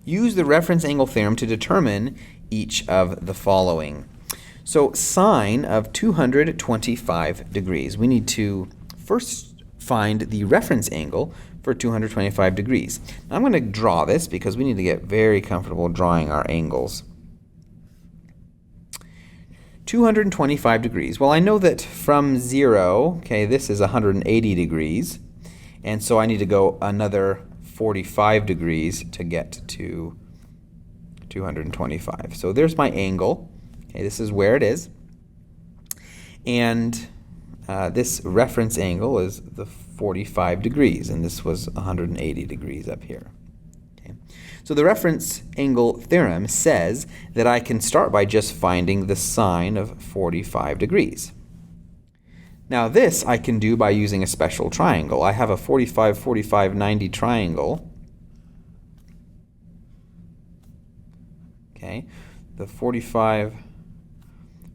Use the reference angle theorem to determine each of the following. So sine of 225 degrees. We need to first find the reference angle for 225 degrees. Now I'm going to draw this because we need to get very comfortable drawing our angles. 225 degrees. Well, I know that from 0, okay, this is 180 degrees, and so I need to go another 45 degrees to get to 225. So there's my angle. Okay, this is where it is. And this reference angle is the 45 degrees, and this was 180 degrees up here. Okay. So the reference angle theorem says that I can start by just finding the sine of 45 degrees. Now this I can do by using a special triangle. I have a 45, 45, 90 triangle. Okay, the 45,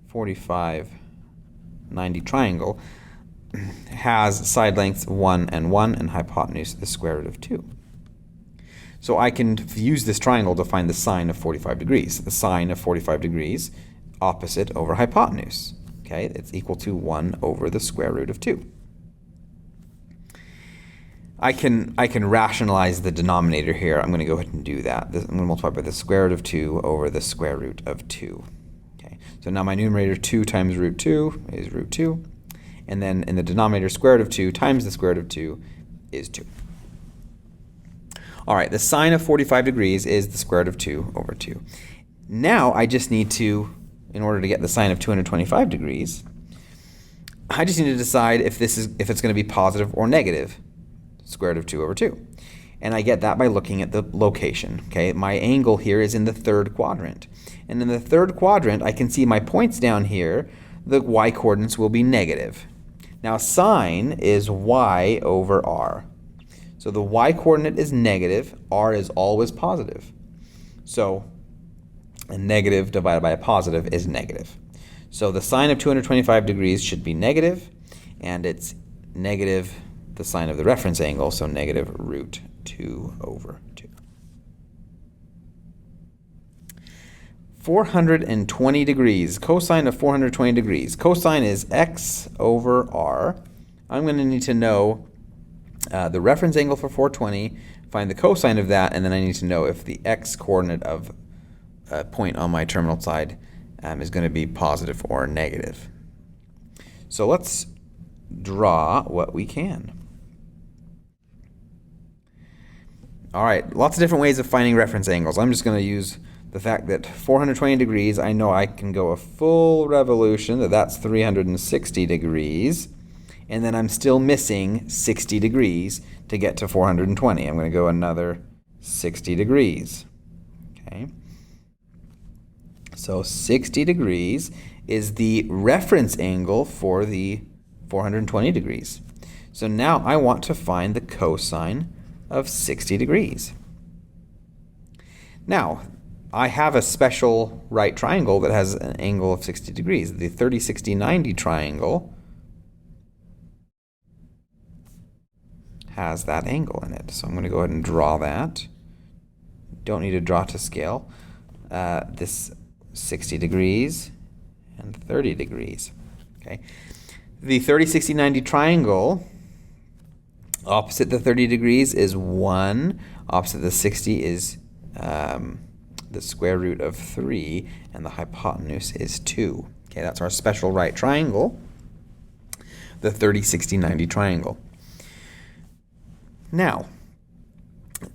45, 90 triangle has side lengths 1 and 1 and hypotenuse the square root of 2. So I can use this triangle to find the sine of 45 degrees. The sine of 45 degrees opposite over hypotenuse. Okay, it's equal to 1 over the square root of 2. I can rationalize the denominator here. I'm going to go ahead and do that. I'm going to multiply by the square root of 2 over the square root of 2. Okay, so now my numerator 2 times root 2 is root 2. And then in the denominator, square root of 2 times the square root of 2 is 2. All right, the sine of 45 degrees is the square root of 2 over 2. Now I just need to, in order to get the sine of 225 degrees, I just need to decide if it's going to be positive or negative, square root of 2 over 2. And I get that by looking at the location. Okay, my angle here is in the third quadrant. And in the third quadrant, I can see my points down here, the y-coordinates will be negative. Now sine is y over r. So the y-coordinate is negative, r is always positive. So a negative divided by a positive is negative. So the sine of 225 degrees should be negative, and it's negative the sine of the reference angle, so negative root 2 over 2. 420 degrees, cosine of 420 degrees. Cosine is x over r. I'm going to need to know the reference angle for 420, find the cosine of that, and then I need to know if the x coordinate of a point on my terminal side is going to be positive or negative. So let's draw what we can. All right, lots of different ways of finding reference angles. I'm just going to use the fact that 420 degrees, I know I can go a full revolution, that's 360 degrees, and then I'm still missing 60 degrees to get to 420. I'm going to go another 60 degrees. Okay. So 60 degrees is the reference angle for the 420 degrees. So now I want to find the cosine of 60 degrees. Now, I have a special right triangle that has an angle of 60 degrees. The 30, 60, 90 triangle has that angle in it. So I'm going to go ahead and draw that. Don't need to draw to scale. This 60 degrees and 30 degrees. Okay. The 30, 60, 90 triangle, opposite the 30 degrees is 1. Opposite the 60 is the square root of 3, and the hypotenuse is 2. Okay, that's our special right triangle, the 30, 60, 90 triangle. Now,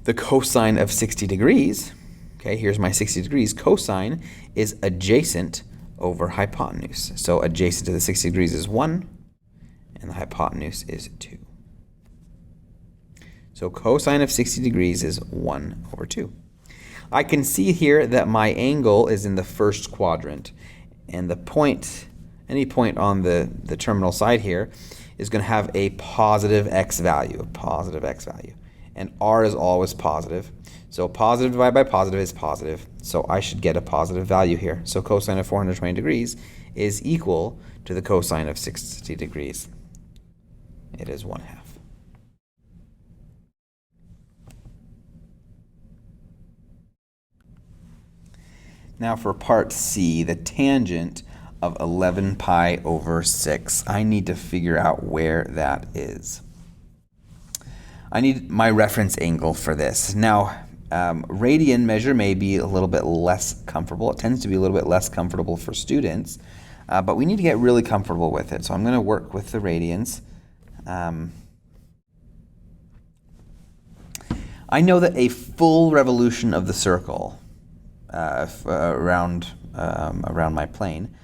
the cosine of 60 degrees, okay, here's my 60 degrees, cosine is adjacent over hypotenuse. So adjacent to the 60 degrees is 1, and the hypotenuse is 2. So cosine of 60 degrees is 1 over 2. I can see here that my angle is in the first quadrant, and the point, any point on the terminal side here is going to have a positive x value, and r is always positive. So positive divided by positive is positive, so I should get a positive value here. So cosine of 420 degrees is equal to the cosine of 60 degrees. It is 1/2. Now for part C, the tangent of 11 pi over 6. I need to figure out where that is. I need my reference angle for this. Now, radian measure may be a little bit less comfortable. It tends to be a little bit less comfortable for students, but we need to get really comfortable with it. So I'm going to work with the radians. I know that a full revolution of the circle around my plane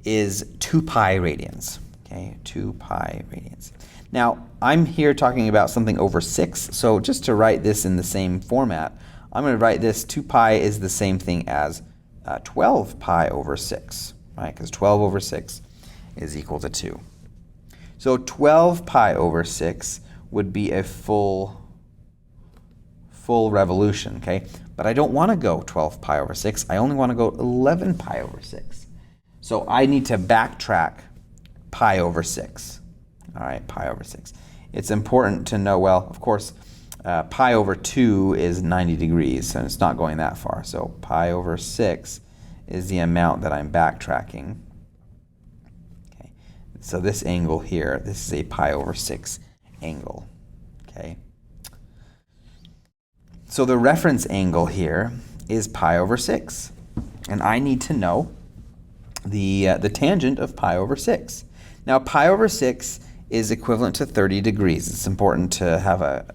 is 2 pi radians. Okay, 2 pi radians. Now, I'm here talking about something over 6, so just to write this in the same format, I'm going to write this 2 pi is the same thing as 12 pi over 6, right? Because 12 over 6 is equal to 2. So 12 pi over 6 would be a full revolution, okay? But I don't want to go 12 pi over 6. I only want to go 11 pi over 6. So I need to backtrack pi over 6. All right, pi over 6. It's important to know, well, of course, pi over 2 is 90 degrees, and it's not going that far. So pi over 6 is the amount that I'm backtracking. Okay. So this angle here, this is a pi over 6 angle. Okay. So the reference angle here is pi over 6. And I need to know the tangent of pi over 6. Now, pi over 6 is equivalent to 30 degrees. It's important to have a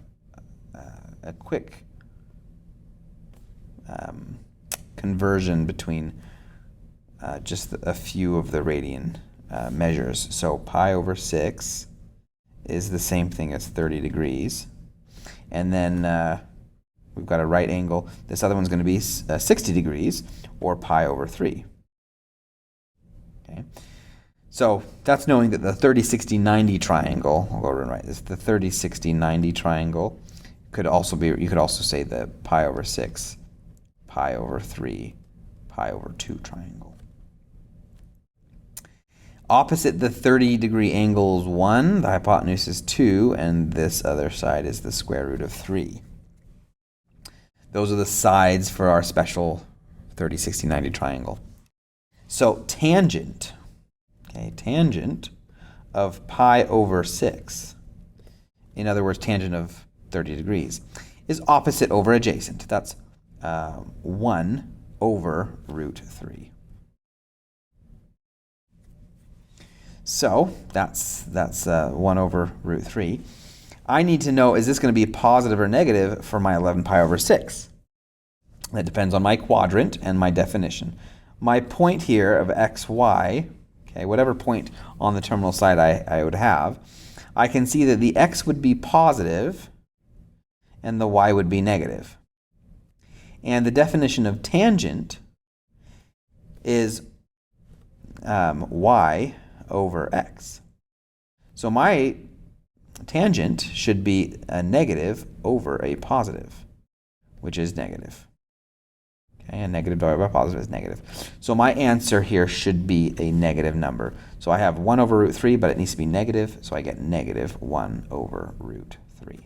quick conversion between just a few of the radian measures. So pi over 6 is the same thing as 30 degrees. And then we've got a right angle. This other one's going to be 60 degrees, or pi over 3. Okay. So that's knowing that the 30, 60, 90 triangle, I'll go ahead and write this, the 30, 60, 90 triangle could also be, you could also say the pi over 6, pi over 3, pi over 2 triangle. Opposite the 30 degree angle is 1, the hypotenuse is 2, and this other side is the square root of 3. Those are the sides for our special 30, 60, 90 triangle. So tangent, okay, tangent of pi over 6, in other words, tangent of 30 degrees, is opposite over adjacent. That's 1 over root 3. So that's 1 over root 3. I need to know, is this going to be positive or negative for my 11 pi over 6? That depends on my quadrant and my definition. My point here of xy, okay, whatever point on the terminal side I would have, I can see that the x would be positive and the y would be negative. And the definition of tangent is y over x. So my tangent should be a negative over a positive, which is negative. Okay, a negative divided by positive is negative. So my answer here should be a negative number. So I have 1 over root 3, but it needs to be negative, so I get negative 1 over root 3.